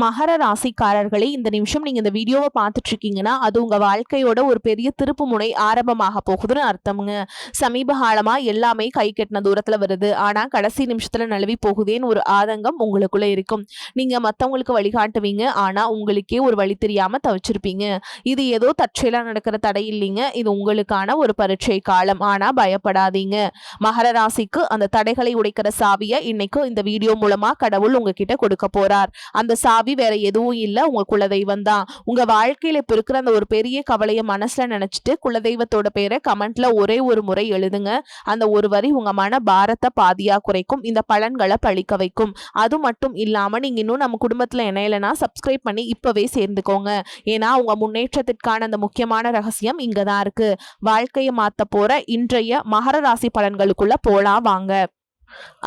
மகர ராசிக்காரர்களே, இந்த நிமிஷம் நீங்க இந்த வீடியோவை பார்த்துட்டு இருக்கீங்கன்னா அது உங்க வாழ்க்கையோட ஒரு பெரிய திருப்பு முனை ஆரம்பமாக போகுதுன்னு அர்த்தமுங்க. சமீப காலமா எல்லாமே கை கெட்டின தூரத்துல வருது, ஆனா கடைசி நிமிஷத்துல நழுவி போகுதேன்னு ஒரு ஆதங்கம் உங்களுக்குள்ள இருக்கும். நீங்க மத்தவங்களுக்கு வழிகாட்டுவீங்க, ஆனா உங்களுக்கே ஒரு வழி தெரியாம தவிச்சிருப்பீங்க. இது ஏதோ தற்செயலா நடக்கிற தடை இல்லைங்க, இது உங்களுக்கான ஒரு பரீட்சை காலம். ஆனா பயப்படாதீங்க. மகர ராசிக்கு அந்த தடைகளை உடைக்கிற சாவியை இன்னைக்கு இந்த வீடியோ மூலமா கடவுள் உங்ககிட்ட கொடுக்க போறார். அந்த சாவி வேற எதுவும் இல்ல, உங்க குலதெய்வம் தான். உங்க வாழ்க்கையில இப்ப இருக்கிற அந்த ஒரு பெரிய கவலையை மனசுல நினைச்சிட்டு குலதெய்வத்தோட பேரை கமெண்ட்ல ஒரே ஒரு முறை எழுதுங்க. அந்த ஒரு வரி உங்க மன பாரத்தை பாதியா குறைக்கும், இந்த பலன்களை பழிக்க வைக்கும். அது மட்டும் இல்லாம நீங்க இன்னும் நம்ம குடும்பத்துல இணையலைன்னா சப்ஸ்கிரைப் பண்ணி இப்பவே சேர்ந்துக்கோங்க. ஏன்னா உங்க முன்னேற்றத்திற்கான அந்த முக்கியமான ரகசியம் இங்கதான் இருக்கு. வாழ்க்கையை மாத்த போற இன்றைய மகர ராசி பலன்களுக்குள்ள போலாம் வாங்க.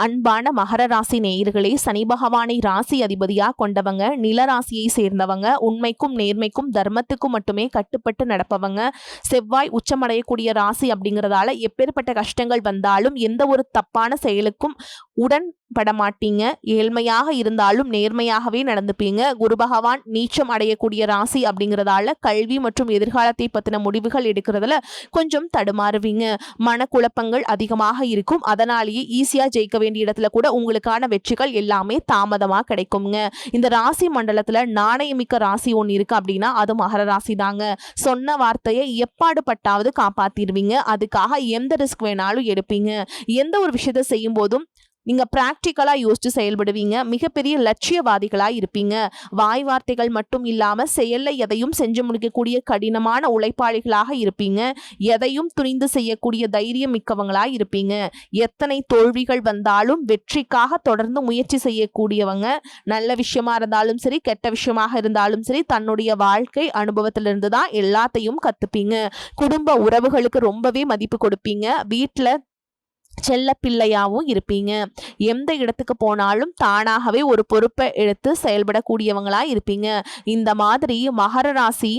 அன்பான மகர ராசி நேயர்களே, சனி பகவானை ராசி அதிபதியா கொண்டவங்க, நில ராசியை சேர்ந்தவங்க, உண்மைக்கும் நேர்மைக்கும் தர்மத்துக்கும் மட்டுமே கட்டுப்பட்டு நடப்பவங்க. செவ்வாய் உச்சமடையக்கூடிய ராசி அப்படிங்கிறதால எப்பேற்பட்ட கஷ்டங்கள் வந்தாலும் எந்த ஒரு தப்பான செயலுக்கும் உடன்பட மாட்டீங்க. ஏழ்மையாக இருந்தாலும் நேர்மையாகவே நடந்துப்பீங்க. குரு பகவான் நீச்சம் அடையக்கூடிய ராசி அப்படிங்கிறதால கல்வி மற்றும் எதிர்காலத்தை பத்தின முடிவுகள் எடுக்கிறதுல கொஞ்சம் தடுமாறுவீங்க. மனக்குழப்பங்கள் அதிகமாக இருக்கும். அதனாலேயே ஈஸியா ஜெயிக்க வேண்டிய இடத்துல கூட உங்களுக்கான வெற்றிகள் எல்லாமே தாமதமா கிடைக்குங்க. இந்த ராசி மண்டலத்துல நாணயமிக்க ராசி ஒன்று இருக்கு அப்படின்னா அது மகர ராசி தாங்க. சொன்ன வார்த்தையை எப்பாடு பட்டாவது காப்பாத்திடுவீங்க. அதுக்காக எந்த ரிஸ்க் வேணாலும் எடுப்பீங்க. எந்த ஒரு விஷயத்தை செய்யும் போதும் நீங்க பிராக்டிக்கலா யோசிச்சு செயல்படுவீங்க. மிகப்பெரிய லட்சியவாதிகளா இருப்பீங்க. வாய் வார்த்தைகள் மட்டும் இல்லாம செயல்ல எதையும் செஞ்சு முடிக்கக்கூடிய கடினமான உழைப்பாளிகளாக இருப்பீங்க. எதையும் துணிந்து செய்யக்கூடிய தைரியம் மிக்கவங்களா இருப்பீங்க. எத்தனை தோல்விகள் வந்தாலும் வெற்றிக்காக தொடர்ந்து முயற்சி செய்யக்கூடியவங்க. நல்ல விஷயமா இருந்தாலும் சரி, கெட்ட விஷயமாக இருந்தாலும் சரி, தன்னுடைய வாழ்க்கை அனுபவத்திலிருந்து தான் எல்லாத்தையும் கத்துப்பீங்க. குடும்ப உறவுகளுக்கு ரொம்பவே மதிப்பு கொடுப்பீங்க. வீட்டுல செல்ல பிள்ளையாவும் இருப்பீங்க. எந்த இடத்துக்கு போனாலும் தானாகவே ஒரு பொறுப்பை எடுத்து செயல்படக்கூடியவங்களா இருப்பீங்க. இந்த மாதிரி மகர ராசி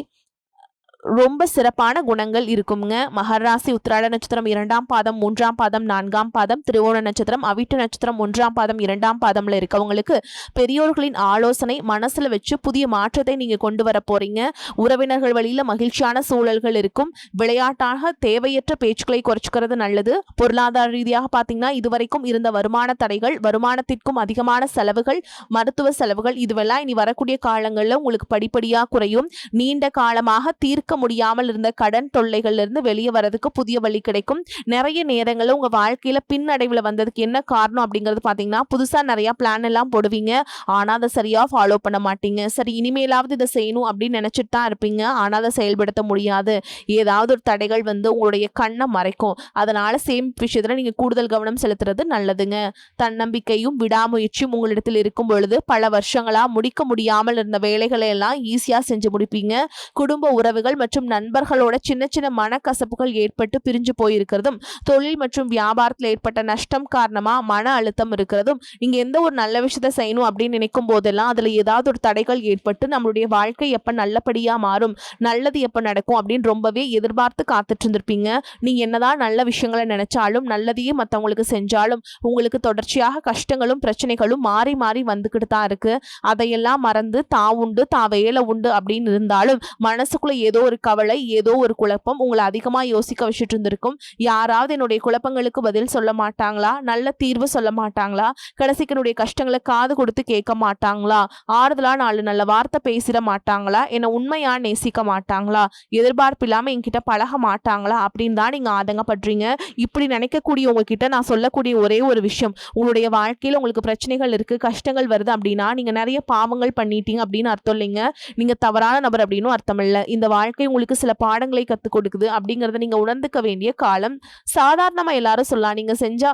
ரொம்ப சிறப்பான குணங்கள் இருக்குங்க. மகர ராசி உத்திராட நட்சத்திரம் 2ஆம் பாதம் 3ஆம் பாதம் 4ஆம் பாதம், திருவோண நட்சத்திரம் அவிட்ட நட்சத்திரம் 1ஆம் பாதம் 2ஆம் பாதம்ல இருக்கவங்களுக்கு பெரியோர்களின் ஆலோசனை மனசுல வச்சு புதிய மாற்றத்தை நீங்க கொண்டு வர போறீங்க. உறவினர்கள் வழியில மகிழ்ச்சியான சூழல்கள் இருக்கும். விளையாட்டாக தேவையற்ற பேச்சுக்களை குறைச்சிக்கிறது நல்லது. பொருளாதார ரீதியாக பாத்தீங்கன்னா இதுவரைக்கும் இருந்த வருமான தடைகள், வருமானத்திற்கும் அதிகமான செலவுகள், மருத்துவ செலவுகள் இதுவெல்லாம் இனி வரக்கூடிய காலங்கள்ல உங்களுக்கு படிப்படியா குறையும். நீண்ட காலமாக தீர்க்க முடியாமல் இருந்த கடன் தொல்லைகள்ல இருந்து வெளியே வரதுக்கு புதிய வழி கிடைக்கும். நிறைய நேரங்கள்ல உங்க வாழ்க்கையில பின்னடைவுல வந்ததுக்கு என்ன காரணம் அப்படிங்கிறது பாத்தீங்கன்னா புதுசா நிறைய பிளான் எல்லாம் போடுவீங்க, ஆனா அதை சரியா ஃபாலோ பண்ண மாட்டீங்க. சரி இனிமேலாவது இதை செய்யணும் அப்படின்னு நினைச்சிட்டு தான் இருப்பீங்க, ஆனா அதை செயல்படுத்த முடியாது. ஏதாவது ஒரு தடைகள் வந்து உங்களுடைய கண்ணை மறைக்கும். அதனால சேம் விஷயத்துல நீங்க கூடுதல் கவனம் செலுத்துறது நல்லதுங்க. தன்னம்பிக்கையும் விடாமுயற்சியும் உங்களிடத்தில் இருக்கும் பொழுது பல வருஷங்களா முடிக்க முடியாமல் இருந்த வேலைகளை எல்லாம் ஈஸியா செஞ்சு முடிப்பீங்க. குடும்ப உறவுகள் மற்றும் நண்பர்களோட சின்ன சின்ன மனக்கசப்புகள் ஏற்பட்டு பிரிஞ்சு போயிருக்கிறதும், தொழில் மற்றும் வியாபாரத்தில் ஏற்பட்ட நஷ்டம் காரணமா மன அழுத்தம் இருக்கிறதும், நீங்க எந்த ஒரு நல்ல விஷயத்தை செய்யணும் அப்படின்னு நினைக்கும் போதெல்லாம் அதுல ஏதாவது ஒரு தடைகள் ஏற்பட்டு நம்மளுடைய வாழ்க்கை எப்ப நல்லபடியா மாறும், நல்லது எப்ப நடக்கும் அப்படின்னு ரொம்பவே எதிர்பார்த்து காத்துட்டு இருந்திருப்பீங்க. நீங்க என்னதான் நல்ல விஷயங்களை நினைச்சாலும், நல்லதையே மற்றவங்களுக்கு செஞ்சாலும் உங்களுக்கு தொடர்ச்சியாக கஷ்டங்களும் பிரச்சனைகளும் மாறி மாறி வந்துகிட்டு தான் இருக்கு. அதையெல்லாம் மறந்து தான் உண்டு தான் வேலை உண்டு அப்படின்னு இருந்தாலும் மனசுக்குள்ள ஏதோ ஒரு கவலை, ஏதோ ஒரு குழப்பம் உங்களை அதிகமா யோசிக்க வச்சுட்டு இருந்திருக்கும். யாராவது என்னுடைய குழப்பங்களுக்கு பதில் சொல்ல மாட்டாங்களா, நல்ல தீர்வு சொல்ல மாட்டாங்களா, கடைசிக்கு என்னுடைய கஷ்டங்களை காது கொடுத்து கேட்க மாட்டாங்களா, ஆறுதலா 4 நல்ல வார்த்தை பேசிட மாட்டாங்களா, என்னை உண்மையா நேசிக்க மாட்டாங்களா, எதிர்பார்ப்பு இல்லாம என்கிட்ட பழக மாட்டாங்களா அப்படின்னு தான் நீங்க ஆதங்கப்படுறீங்க. இப்படி நினைக்கக்கூடிய உங்ககிட்ட நான் சொல்லக்கூடிய ஒரே ஒரு விஷயம், உங்களுடைய வாழ்க்கையில உங்களுக்கு பிரச்சனைகள் இருக்கு, கஷ்டங்கள் வருது அப்படின்னா நீங்க நிறைய பாவங்கள் பண்ணிட்டீங்க அப்படின்னு அர்த்தம் இல்லைங்க. நீங்க தவறான நபர் அப்படின்னு அர்த்தம் இல்லை. இந்த வாழ்க்கை உங்களுக்கு சில பாடங்களை கத்துக் கொடுக்குது அப்படிங்கறத நீங்க உணர்ந்துக்க வேண்டிய காலம். சாதாரணமா எல்லாரும் சொல்லலாம், நீங்க செஞ்சா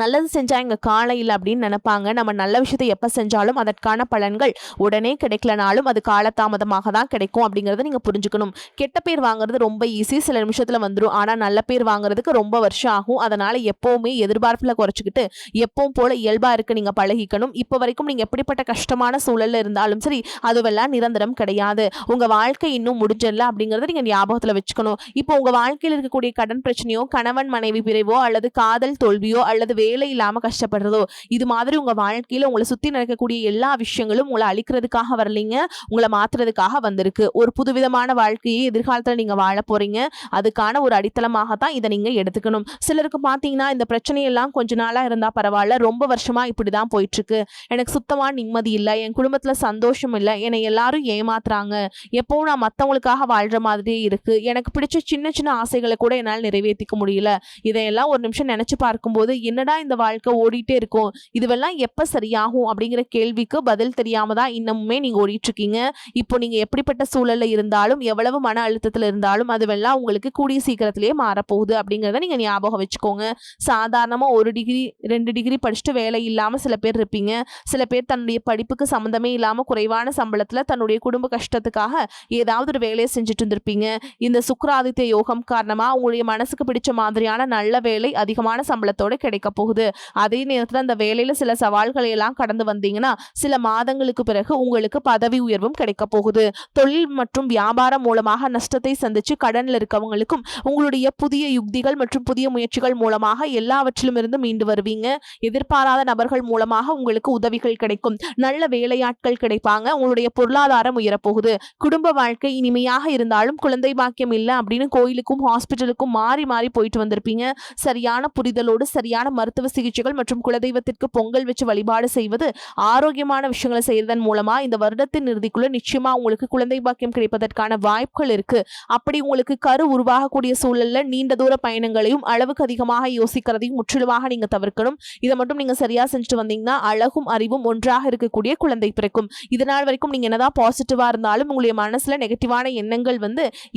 நல்லது செஞ்சா எங்க காலையில் அப்படின்னு நினைப்பாங்க. நம்ம நல்ல விஷயத்தை எப்ப செஞ்சாலும் அதற்கான பலன்கள் உடனே கிடைக்கலனாலும் அது காலதாமதமாக தான் கிடைக்கும் அப்படிங்கறத நீங்க புரிஞ்சுக்கணும். கெட்ட பேர் வாங்குறது ரொம்ப ஈஸி, சில நிமிஷத்துல வந்துடும். ஆனா நல்ல பேர் வாங்குறதுக்கு ரொம்ப வருஷம் ஆகும். அதனால எப்பவுமே எதிர்பார்ப்புல குறைச்சிக்கிட்டு எப்பவும் போல இயல்பா இருக்கு நீங்க பழகிக்கணும். இப்ப வரைக்கும் நீங்க எப்படிப்பட்ட கஷ்டமான சூழல்ல இருந்தாலும் சரி, அதுவெல்லாம் நிரந்தரம் கிடையாது. உங்க வாழ்க்கை இன்னும் முடிஞ்சல அப்படிங்கறத நீங்க ஞாபகத்துல வச்சுக்கணும். இப்போ உங்க வாழ்க்கையில் இருக்கக்கூடிய கடன் பிரச்சனையோ, கணவன் மனைவி பிரிவோ, அல்லது காதல் தோல்வியோ, அல்லது அல்லது வேலை இல்லாம கஷ்டப்படுறதோ, இது மாதிரி உங்க வாழ்க்கையில உங்களை சுத்தி நடக்கக்கூடிய எல்லா விஷயங்களும் உங்களை அழிக்கிறதுக்காக வரலைங்க, உங்களை மாத்துறதுக்காக வந்திருக்கு. ஒரு புதுவிதமான வாழ்க்கையை எதிர்காலத்துல நீங்க வாழ போறீங்க. அதுக்கான ஒரு அடித்தளமாக தான் இதை நீங்க எடுத்துக்கணும். சிலருக்கு பாத்தீங்கன்னா இந்த பிரச்சனையெல்லாம் கொஞ்ச நாளா இருந்தா பரவாயில்ல, ரொம்ப வருஷமா இப்படிதான் போயிட்டு இருக்கு, எனக்கு சுத்தமா நிம்மதி இல்லை, என் குடும்பத்துல சந்தோஷம் இல்லை, என்னை எல்லாரும் ஏமாத்துறாங்க, எப்பவும் நான் மத்தவங்களுக்காக வாழ்ற மாதிரியே இருக்கு, எனக்கு பிடிச்ச சின்ன சின்ன ஆசைகளை கூட என்னால் நிறைவேற்றிக்க முடியல, இதையெல்லாம் ஒரு நிமிஷம் நினைச்சு பார்க்கும்போது என்னடா இந்த வாழ்க்கை ஓடிட்டே இருக்கும், இதுவெல்லாம் எப்ப சரியாகும் அப்படிங்கிற கேள்விக்கு பதில் தெரியாம தான் இன்னமுமே நீங்க ஓடிட்டு இருக்கீங்க. இப்போ நீங்க எப்படிப்பட்ட சூழல்ல இருந்தாலும், எவ்வளவு மன அழுத்தத்துல இருந்தாலும் அதுவெல்லாம் உங்களுக்கு கூடிய சீக்கிரத்திலேயே மாறப்போகுது அப்படிங்கிறத நீங்க ஞாபகம் வச்சுக்கோங்க. சாதாரணமா 1 டிகிரி 2 டிகிரி படிச்சுட்டு வேலை இல்லாம சில பேர் இருப்பீங்க. சில பேர் தன்னுடைய படிப்புக்கு சம்மந்தமே இல்லாம குறைவான சம்பளத்துல தன்னுடைய குடும்ப கஷ்டத்துக்காக ஏதாவது ஒரு வேலையை செஞ்சுட்டு இருந்திருப்பீங்க. இந்த சுக்கிராதித்ய யோகம் காரணமா உங்களுடைய மனசுக்கு பிடிச்ச மாதிரியான நல்ல வேலை அதிகமான சம்பளத்தோட கிடைக்க போகுது. அதே நேரத்துல அந்த வேலையில சில சவால்களை எல்லாம் கடந்து வந்தீங்கன்னா சில மாதங்களுக்கு பிறகு உங்களுக்கு பதவி உயர்வும் கிடைக்க போகுது. தொழில் மற்றும் வியாபாரம் மூலமாக நஷ்டத்தை சந்திச்சு கடன்ல இருக்கவங்களுக்கும் உங்களுடைய புதிய யுக்திகள் மற்றும் புதிய முயற்சிகள் மூலமாக எல்லாவற்றிலும் இருந்து மீண்டு வருவீங்க. எதிர்பாராத நபர்கள் மூலமாக உங்களுக்கு உதவிகள் கிடைக்கும். நல்ல வேலையாட்கள் கிடைப்பாங்க. உங்களுடைய பொருளாதாரம் உயரப்போகுது. குடும்ப வாழ்க்கை இனிமையாக இருந்தாலும் குழந்தை பாக்கியம் இல்லை அப்படின்னு கோயிலுக்கும் ஹாஸ்பிட்டலுக்கும் மாறி மாறி போயிட்டு வந்திருப்பீங்க. சரியான புரிதலோடு சரியான மருத்துவ சிகிச்சைகள் மற்றும் குலதெய்வத்திற்கு பொங்கல் வச்சு வழிபாடு செய்வது, ஆரோக்கியமான விஷயங்களை செய்யறதன் மூலமா இந்த வருடத்தின் இறுதிக்குள்ள நிச்சயமா உங்களுக்கு குழந்தை பாக்கியம் கிடைப்பதற்கான வாய்ப்புகள் இருக்கு. அப்படி உங்களுக்கு கரு உருவாகக்கூடிய சூழல்ல நீண்ட தூர பயணங்களையும் அளவுக்கு அதிகமாக யோசிக்கிறதையும் முற்றிலுமாக நீங்க தவிர்க்கணும். இதை மட்டும் நீங்க சரியா செஞ்சுட்டு வந்தீங்கன்னா அழகும் அறிவும் ஒன்றாக இருக்கக்கூடிய குழந்தை பிறக்கும். இதனால் வரைக்கும் நீங்க என்னதான் பாசிட்டிவா இருந்தாலும் உங்களுடைய மனசுல நெகட்டிவான எண்ணங்கள்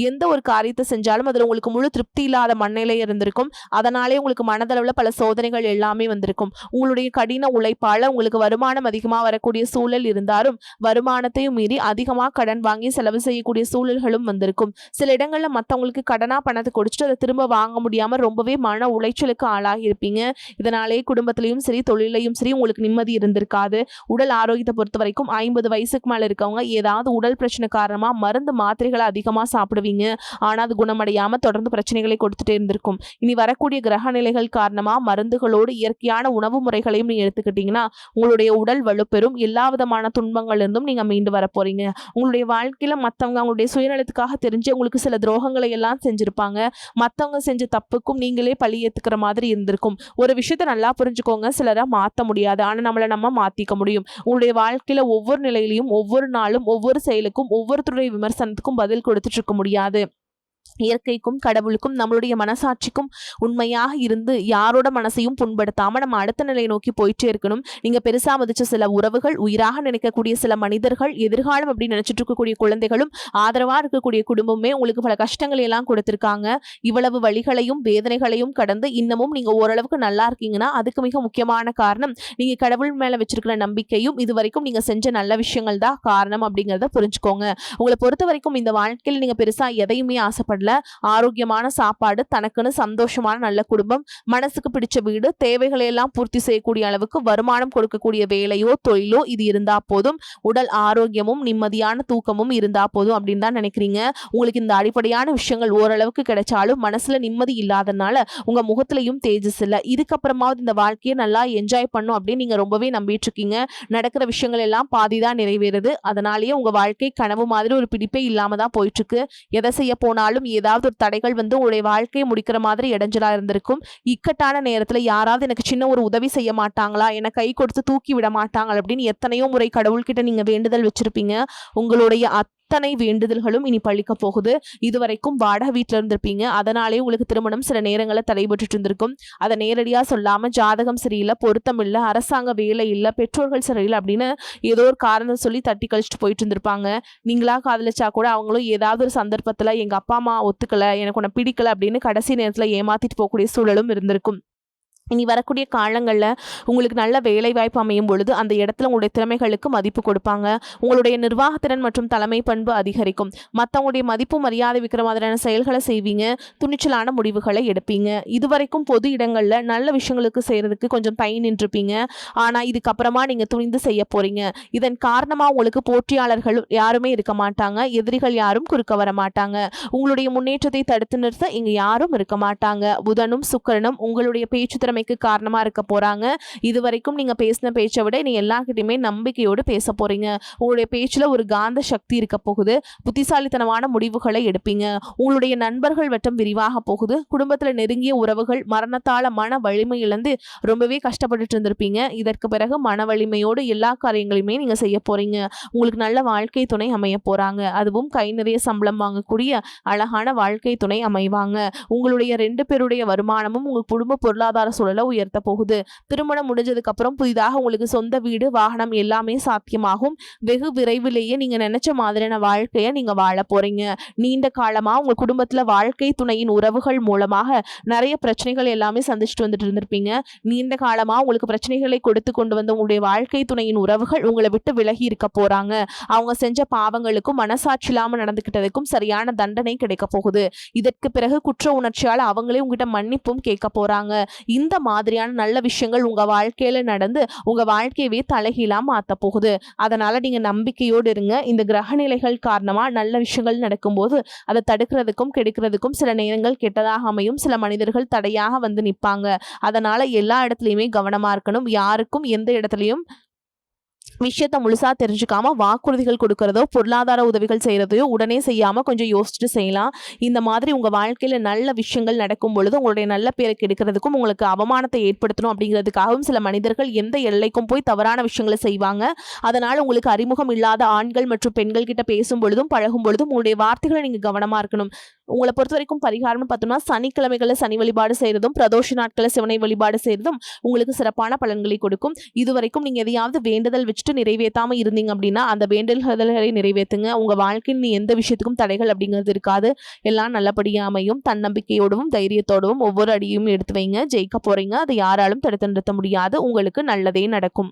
எந்த ஒரு காரியத்தை செஞ்சாலும் அதுல உங்களுக்கு முழு திருப்தி இல்லாத மண்ணிலே இருந்திருக்கும். அதனாலே உங்களுக்கு மனதளவுல பல சோதனைகள் எல்லாமே வந்திருக்கும். உங்களுடைய கடின உழைப்பால உங்களுக்கு வருமானம் அதிகமா வரக்கூடிய சூழல் இருந்தாலும் வருமானத்தையும் மீறி அதிகமா கடன் வாங்கி செலவு செய்யக்கூடிய சூழல்களும் வந்திருக்கும். சில இடங்கள்ல மத்தவங்களுக்கு கடனா பணத்தை கொடுத்துட்டு அதை திரும்ப வாங்க முடியாம ரொம்பவே மன உளைச்சலுக்கு ஆளாகி இருப்பீங்க. இதனாலே குடும்பத்திலையும் சரி தொழிலையும் சரி உங்களுக்கு நிம்மதி இருந்திருக்காது. உடல் ஆரோக்கியத்தை பொறுத்த வரைக்கும் 50 வயசுக்கு மேல இருக்கவங்க ஏதாவது உடல் பிரச்சனை காரணமா மருந்து மாத்திரைகளை அதிகமா சாப்பிடுவீங்க. ஆனா அது குணமடையாம தொடர்ந்து பிரச்சனைகளை கொடுத்துட்டே இருந்திருக்கும். இனி வரக்கூடிய கிரக நிலைகள் காரணமா மருந்துகளோடு இயற்கையான உணவு முறைகளையும் நீங்க எடுத்துக்கிட்டீங்கன்னா உங்களுடைய உடல் வலுப்பெறும். எல்லா விதமான துன்பங்கள் இருந்தும் நீங்க மீண்டு வர போறீங்க. உங்களுடைய வாழ்க்கையில மத்தவங்க அவங்களுடைய சுயநலத்துக்காக தெரிஞ்சு உங்களுக்கு சில துரோகங்களை எல்லாம் செஞ்சிருப்பாங்க. மத்தவங்க செஞ்ச தப்புக்கும் நீங்களே பழி ஏத்துக்கிற மாதிரி இருந்திருக்கும். ஒரு விஷயத்த நல்லா புரிஞ்சுக்கோங்க, சிலரை மாத்த முடியாது, ஆனா நம்மளை நம்ம மாத்திக்க முடியும். உங்களுடைய வாழ்க்கையில ஒவ்வொரு நிலையிலையும் ஒவ்வொரு நாளும் ஒவ்வொரு செயலுக்கும் ஒவ்வொருத்தருடைய விமர்சனத்துக்கும் பதில் கொடுத்துட்டு இருக்க முடியாது. இயற்கைக்கும் கடவுளுக்கும் நம்மளுடைய மனசாட்சிக்கும் உண்மையாக இருந்து யாரோட மனசையும் புண்படுத்தாம நம்ம அடுத்த நிலையை நோக்கி போயிட்டே இருக்கணும். நீங்க பெருசா மதிச்ச சில உறவுகள், உயிராக நினைக்கக்கூடிய சில மனிதர்கள், எதிர்காலம் அப்படின்னு நினைச்சிட்டு இருக்கக்கூடிய குழந்தைகளும், ஆதரவா இருக்கக்கூடிய குடும்பமே உங்களுக்கு பல கஷ்டங்களை எல்லாம் கொடுத்திருக்காங்க. இவ்வளவு வழிகளையும் வேதனைகளையும் கடந்து இன்னமும் நீங்க ஓரளவுக்கு நல்லா இருக்கீங்கன்னா அதுக்கு மிக முக்கியமான காரணம் நீங்க கடவுள் மேல வச்சிருக்கிற நம்பிக்கையும் இது வரைக்கும் நீங்க செஞ்ச நல்ல விஷயங்கள் தான் காரணம் அப்படிங்கிறத புரிஞ்சுக்கோங்க. உங்களை பொறுத்த வரைக்கும் இந்த வாழ்க்கையில் நீங்க பெருசா எதையுமே ஆசைப்படல. ஆரோக்கியமான சாப்பாடு, தனக்குன்னு சந்தோஷமான நல்ல குடும்பம், மனசுக்கு பிடிச்ச வீடு, தேவைகளை எல்லாம் பூர்த்தி செய்யக்கூடிய அளவுக்கு வருமானம் கொடுக்கக்கூடிய வேலையோ தொழிலோ இது இருந்தா போதும். உடல் ஆரோக்கியமும் நிம்மதியான தூக்கமும் இருந்தா போதும் அப்படின்னு தான் நினைக்கிறீங்க. உங்களுக்கு இந்த அடிப்படையான விஷயங்கள் ஓரளவுக்கு கிடைச்சாலும் மனசுல நிம்மதி இல்லாதனால உங்க முகத்திலையும் தேஜஸ் இல்லை. இதுக்கப்புறமாவது இந்த வாழ்க்கையை நல்லா என்ஜாய் பண்ணும் அப்படின்னு நீங்க ரொம்பவே நம்பிட்டு இருக்கீங்க. நடக்கிற விஷயங்கள் எல்லாம் பாதிதான் நிறைவேறுது. அதனாலேயே உங்க வாழ்க்கை கனவு மாதிரி ஒரு பிடிப்பே இல்லாம தான் போயிட்டு இருக்கு. எதை செய்ய போனாலும் ஏதாவது ஒரு தடைகள் உங்களுடைய வாழ்க்கையை முடிக்கிற மாதிரி இடைஞ்சலா இருந்திருக்கும். இக்கட்டான நேரத்துல யாராவது எனக்கு சின்ன ஒரு உதவி செய்ய மாட்டாங்களா, என்னை கை கொடுத்து தூக்கி விட மாட்டாங்களா அப்படின்னு எத்தனையோ முறை கடவுள்கிட்ட நீங்க வேண்டுதல் வச்சிருப்பீங்க. உங்களுடைய அத்தனை வேண்டுதல்களும் இனி பழிக்க போகுது. இதுவரைக்கும் வாடகை வீட்டில் இருந்திருப்பீங்க. அதனாலே உங்களுக்கு திருமணம் சில நேரங்களில் தடைபட்டு இருந்திருக்கும். அதை நேரடியாக சொல்லாம ஜாதகம் சரியில்லை, பொருத்தம் இல்லை, அரசாங்க வேலை இல்லை, பெற்றோர்கள் சரியில்லை அப்படின்னு ஏதோ ஒரு காரணம் சொல்லி தட்டி கழிச்சுட்டு போயிட்டு இருந்திருப்பாங்க. நீங்களா காதலிச்சா கூட அவங்களும் ஏதாவது ஒரு சந்தர்ப்பத்துல எங்க அப்பா அம்மா ஒத்துக்கல, எனக்கு உன்னை பிடிக்கல அப்படின்னு கடைசி நேரத்துல ஏமாத்திட்டு போகக்கூடிய சூழலும் இருந்திருக்கும். இனி வரக்கூடிய காலங்களில் உங்களுக்கு நல்ல வேலை வாய்ப்பு அமையும் பொழுது அந்த இடத்துல உங்களுடைய திறமைகளுக்கு மதிப்பு கொடுப்பாங்க. உங்களுடைய நிர்வாகத்திறன் மற்றும் தலைமை பண்பு அதிகரிக்கும். மற்றவங்களுடைய மதிப்பு மரியாதை வைக்கிற மாதிரியான செயல்களை செய்வீங்க. துணிச்சலான முடிவுகளை எடுப்பீங்க. இதுவரைக்கும் பொது இடங்களில் நல்ல விஷயங்களுக்கு செய்கிறதுக்கு கொஞ்சம் தயங்கி நின்றுப்பீங்க. ஆனால் இதுக்கப்புறமா நீங்கள் துணிந்து செய்ய போகிறீங்க. இதன் காரணமாக உங்களுக்கு போட்டியாளர்கள் யாருமே இருக்க மாட்டாங்க. எதிரிகள் யாரும் குறுக்க வர மாட்டாங்க. உங்களுடைய முன்னேற்றத்தை தடுத்து நிறுத்த இங்கே யாரும் இருக்க மாட்டாங்க. புதனும் சுக்கிரனும் உங்களுடைய பேச்சு திறமை அமைக்க காரணமா இருக்க போறாங்க. இதுவரைக்கும் நீங்க பேசின பேச்சை விட நீ எல்லார்கிட்டயுமே நம்பிக்கையோடு பேச போறீங்க. உங்களுடைய பேச்சுல ஒரு காந்த சக்தி இருக்க போகுது. புத்திசாலித்தனமான முடிவுகளை எடுப்பீங்க. உங்களுடைய நண்பர்கள் வட்டம் விரிவாக போகுது. குடும்பத்துல நெருங்கிய உறவுகள் மரணத்தால மன வலிமை இழந்து ரொம்பவே கஷ்டப்பட்டுட்டு இருந்திருப்பீங்க. இதற்கு பிறகு மன வலிமையோடு எல்லா காரியங்களையுமே நீங்க செய்ய போறீங்க. உங்களுக்கு நல்ல வாழ்க்கை துணை அமைய போறாங்க. அதுவும் கை நிறைய சம்பளம் வாங்கக்கூடிய அழகான வாழ்க்கை துணை அமைவாங்க. உங்களுடைய 2 பேருடைய வருமானமும் உங்க குடும்ப பொருளாதார சூழலை உயர்த்த போகுது. திருமணம் முடிஞ்சதுக்கு அப்புறம் புதிதாக உங்களுக்கு சொந்த வீடு, வாகனம் எல்லாமே சாத்தியமாகும். வெகு விரைவிலேயே நீங்க நினைச்ச மாதிரியான வாழ்க்கையை நீங்க வாழ போறீங்க. நீண்ட காலமா உங்க குடும்பத்துல வாழ்க்கை துணையின் உறவுகள் மூலமாக நிறைய பிரச்சனைகள் எல்லாமே சந்திச்சுட்டு வந்துட்டு இருந்திருப்பீங்க. நீண்ட காலமா உங்களுக்கு பிரச்சனைகளை கொடுத்து கொண்டு வந்த உங்களுடைய வாழ்க்கை துணையின் உறவுகள் உங்களை விட்டு விலகி இருக்க போறாங்க. அவங்க செஞ்ச பாவங்களுக்கும் மனசாட்சி இல்லாம நடந்துகிட்டதுக்கும் சரியான தண்டனை கிடைக்க போகுது. இதற்கு பிறகு குற்ற உணர்ச்சியால அவங்களே உங்ககிட்ட மன்னிப்பும் கேட்க போறாங்க. இந்த மாதிரியான நல்ல விஷயங்கள் உங்க வாழ்க்கையில நடந்து உங்க வாழ்க்கையவே தலைகீழா மாத்த போகுது. அதனால நீங்க நம்பிக்கையோடு இருங்க. இந்த கிரக நிலைகள் காரணமா நல்ல விஷயங்கள் நடக்கும்போது அதை தடுக்கிறதுக்கும் கெடுக்கிறதுக்கும் சில நேரங்கள் கெட்டதாக அமையும். சில மனிதர்கள் தடையாக வந்து நிற்பாங்க. அதனால எல்லா இடத்துலையுமே கவனமா இருக்கணும். யாருக்கும் எந்த இடத்துலையும் விஷயத்த முழுசா தெரிஞ்சுக்காம வாக்குறுதிகள் கொடுக்கறதோ பொருளாதார உதவிகள் செய்யறதையோ உடனே செய்யாம கொஞ்சம் யோசிச்சுட்டு செய்யலாம். இந்த மாதிரி உங்க வாழ்க்கையில நல்ல விஷயங்கள் நடக்கும் பொழுது உங்களுடைய நல்ல பேரை கெடுக்கிறதுக்கும் உங்களுக்கு அவமானத்தை ஏற்படுத்தணும் அப்படிங்கிறதுக்காகவும் சில மனிதர்கள் எந்த எல்லைக்கும் போய் தவறான விஷயங்களை செய்வாங்க. அதனால உங்களுக்கு அறிமுகம் இல்லாத ஆண்கள் மற்றும் பெண்கள் கிட்ட பேசும் பொழுதும் பழகும் பொழுதும் உங்களுடைய வார்த்தைகளை நீங்க கவனமா இருக்கணும். உங்களை பொறுத்த வரைக்கும் பரிகாரம்னு பார்த்தோம்னா சனிக்கிழமைகளை சனி வழிபாடு செய்யறதும் பிரதோஷ நாட்களை சிவனை வழிபாடு செய்யறதும் உங்களுக்கு சிறப்பான பலன்களை கொடுக்கும். இதுவரைக்கும் நீங்க எதையாவது வேண்டுதல் வச்சுட்டு நிறைவேற்றாம இருந்தீங்க அப்படின்னா அந்த வேண்டுதல்களை நிறைவேற்றுங்க. உங்க வாழ்க்கையில் நீ எந்த விஷயத்துக்கும் தடைகள் அப்படிங்கிறது இருக்காது. எல்லாம் நல்லபடியா அமையும். தன்னம்பிக்கையோடவும் தைரியத்தோடவும் ஒவ்வொரு அடியும் எடுத்து வைங்க. ஜெயிக்க போறீங்க. அதை யாராலும் தடுத்து நிறுத்த முடியாது. உங்களுக்கு நல்லதே நடக்கும்.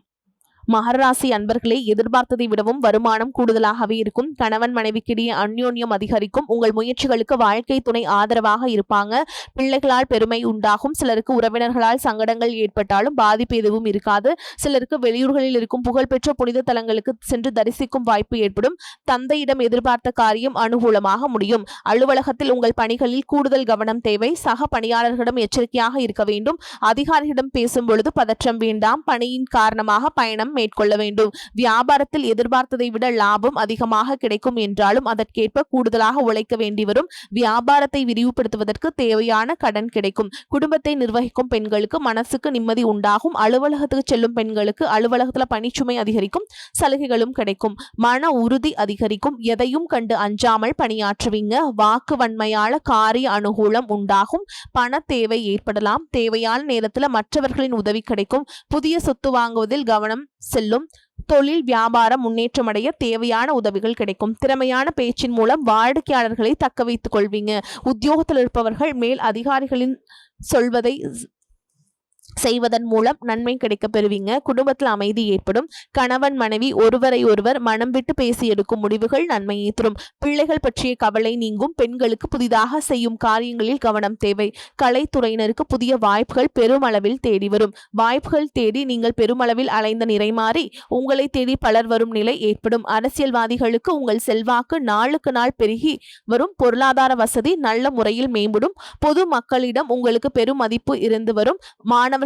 மகர ராசி அன்பர்களே, எதிர்பார்த்ததை விடவும் வருமானம் கூடுதலாகவே இருக்கும். கணவன் மனைவிக்கிடையே அந்யோன்யம் அதிகரிக்கும். உங்கள் முயற்சிகளுக்கு வாழ்க்கை துணை ஆதரவாக இருப்பாங்க. பிள்ளைகளால் பெருமை உண்டாகும். சிலருக்கு உறவினர்களால் சங்கடங்கள் ஏற்பட்டாலும் பாதிப்பு எதுவும் இருக்காது. சிலருக்கு வெளியூர்களில் இருக்கும் புகழ்பெற்ற புனித தலங்களுக்கு சென்று தரிசிக்கும் வாய்ப்பு ஏற்படும். தந்தையிடம் எதிர்பார்த்த காரியம் அனுகூலமாக முடியும். அலுவலகத்தில் உங்கள் பணிகளில் கூடுதல் கவனம் தேவை. சக பணியாளர்களிடம் எச்சரிக்கையாக இருக்க வேண்டும். அதிகாரிகளிடம் பேசும் பொழுது பதற்றம் வேண்டாம். பணியின் காரணமாக பயணம் மேற்கொள்ள வேண்டும். வியாபாரத்தில் எதிர்பார்த்ததை விட லாபம் அதிகமாக கிடைக்கும் என்றாலும் அதற்கேற்ப கூடுதலாக உழைக்க வேண்டி வரும். வியாபாரத்தை விரிவுபடுத்துவதற்கு தேவையான கடன் கிடைக்கும். குடும்பத்தை நிர்வகிக்கும் பெண்களுக்கு மனசுக்கு நிம்மதி உண்டாகும். அலுவலகத்துக்கு செல்லும் பெண்களுக்கு அலுவலகத்துல பணிச்சுமை அதிகரிக்கும். சலுகைகளும் கிடைக்கும். மன உறுதி அதிகரிக்கும். எதையும் கண்டு அஞ்சாமல் பணியாற்றுவீங்க. வாக்கு வன்மையால காரிய அனுகூலம் உண்டாகும். பண தேவை ஏற்படலாம். தேவையான நேரத்தில் மற்றவர்களின் உதவி கிடைக்கும். புதிய சொத்து வாங்குவதில் கவனம் செல்லும். தொழில் வியாபாரம் முன்னேற்றமடைய தேவையான உதவிகள் கிடைக்கும். திறமையான பேச்சின் மூலம் வாடிக்கையாளர்களை தக்க வைத்துக் கொள்வீங்க. உத்தியோகத்தில் இருப்பவர்கள் மேல் அதிகாரிகளின் சொல்வதை செய்வதன் மூலம் நன்மை கிடைக்க பெறுவீங்க. குடும்பத்தில் அமைதி ஏற்படும். கணவன் மனைவி ஒருவரை ஒருவர் மனம் விட்டு பேசி எடுக்கும் முடிவுகள் நன்மையை தரும். பிள்ளைகள் பற்றிய கவலை நீங்கும். பெண்களுக்கு புதிதாக செய்யும் காரியங்களில் கவனம் தேவை. கலைத்துறையினருக்கு புதிய வாய்ப்புகள் பெருமளவில் தேடி வரும். வாய்ப்புகள் தேடி நீங்கள் பெருமளவில் அலைந்த நிறை மாறி உங்களை தேடி பலர் வரும் நிலை ஏற்படும். அரசியல்வாதிகளுக்கு உங்கள் செல்வாக்கு நாளுக்கு நாள் பெருகி வரும். பொருளாதார வசதி நல்ல முறையில் மேம்படும். பொது மக்களிடம் உங்களுக்கு பெரும் மதிப்பு இருந்து வரும். மாணவர்களுக்கு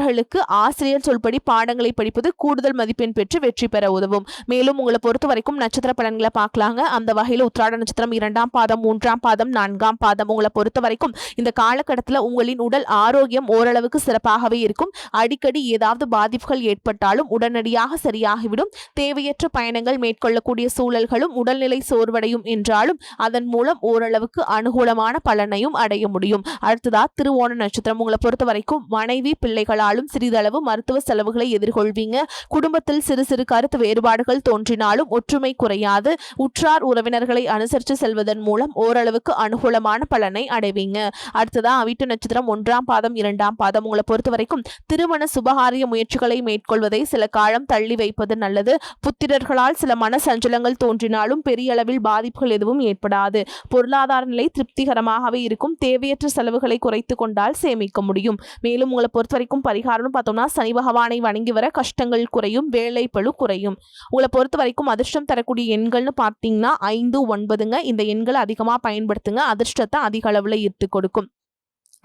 ஆசிரியர் சொல்படி பாடங்களை படிப்பது கூடுதல் மதிப்பெண் பெற்று வெற்றி பெற உதவும். மேலும் உங்களை பொறுத்த வரைக்கும் நட்சத்திர பலன்களை பார்க்கலாங்க. அந்த வகையில் உத்திராட நட்சத்திரம் 2ஆம் பாதம், 3ஆம் பாதம், 4ஆம் பாதம் உங்களை பொறுத்த வரைக்கும் இந்த காலகட்டத்தில் உங்களின் உடல் ஆரோக்கியம் ஓரளவுக்கு சிறப்பாகவே இருக்கும். அடிக்கடி ஏதாவது பாதிப்புகள் ஏற்பட்டாலும் உடனடியாக சரியாகிவிடும். தேவையற்ற பயணங்கள் மேற்கொள்ளக்கூடிய சூழல்களும் உடல்நிலை சோர்வடையும் என்றாலும் அதன் மூலம் ஓரளவுக்கு அனுகூலமான பலனையும் அடைய முடியும். அடுத்ததா திருவோண நட்சத்திரம் உங்களை பொறுத்த வரைக்கும் மனைவி பிள்ளைகளாலும் சிறிதளவு மருத்துவ செலவுகளை எதிர்கொள்வீங்க. குடும்பத்தில் சிறு சிறு கருத்து வேறுபாடுகள் தோன்றினாலும் ஒற்றுமை குறையாது. உற்றார் உறவினர்களை அனுசரித்து செல்வதன் மூலம் ஓரளவுக்கு அனுகூலமான பலனை அடைவீங்க. அடுத்ததா அவிட்ட நட்சத்திரம் 1ஆம் பாதம், 2ஆம் பாதம் உங்களை பொறுத்த வரைக்கும் திருமண சுபகாரிய முயற்சிகளை மேற்கொள்வதை சில காலம் தள்ளி வைப்பது நல்லது. புத்திரர்களால் சில மன சஞ்சலங்கள் தோன்றினாலும் பெரிய அளவில் பாதிப்புகள் எதுவும் ஏற்படாது. பொருளாதார நிலை திருப்திகரமாகவே இருக்கும். தேவையற்ற செலவுகளை குறைத்து கொண்டால் சேமிக்க முடியும். மேலும் உங்களை பொறுத்த வரைக்கும் பரிகாரம்னு பார்த்தோம்னா சனி பகவானை வணங்கி வர கஷ்டங்கள் குறையும். வேலை பளு குறையும். உங்களை பொறுத்த வரைக்கும் அதிர்ஷ்டம் தரக்கூடிய எண்கள்னு பார்த்தீங்கன்னா 5, 9ங்க. இந்த எண்களை அதிகமாக பயன்படுத்துங்க. அதிர்ஷ்டத்தை அதிக அளவில் ஈர்த்து கொடுக்கும்.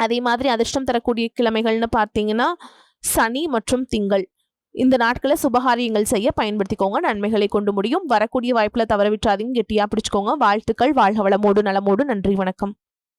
அதே மாதிரி அதிர்ஷ்டம் தரக்கூடிய கிழமைகள்னு பார்த்தீங்கன்னா சனி மற்றும் திங்கள் இந்த நாட்களை சுபகாரியங்கள் செய்ய பயன்படுத்திக்கோங்க. நன்மைகளை கொண்டு முடியும். வரக்கூடிய வாய்ப்புல தவற விட்டுறாதீங்க. கெட்டியா பிடிச்சுக்கோங்க. வாழ்த்துக்கள். வாழ்க வளமோடு நலமோடு. நன்றி, வணக்கம்.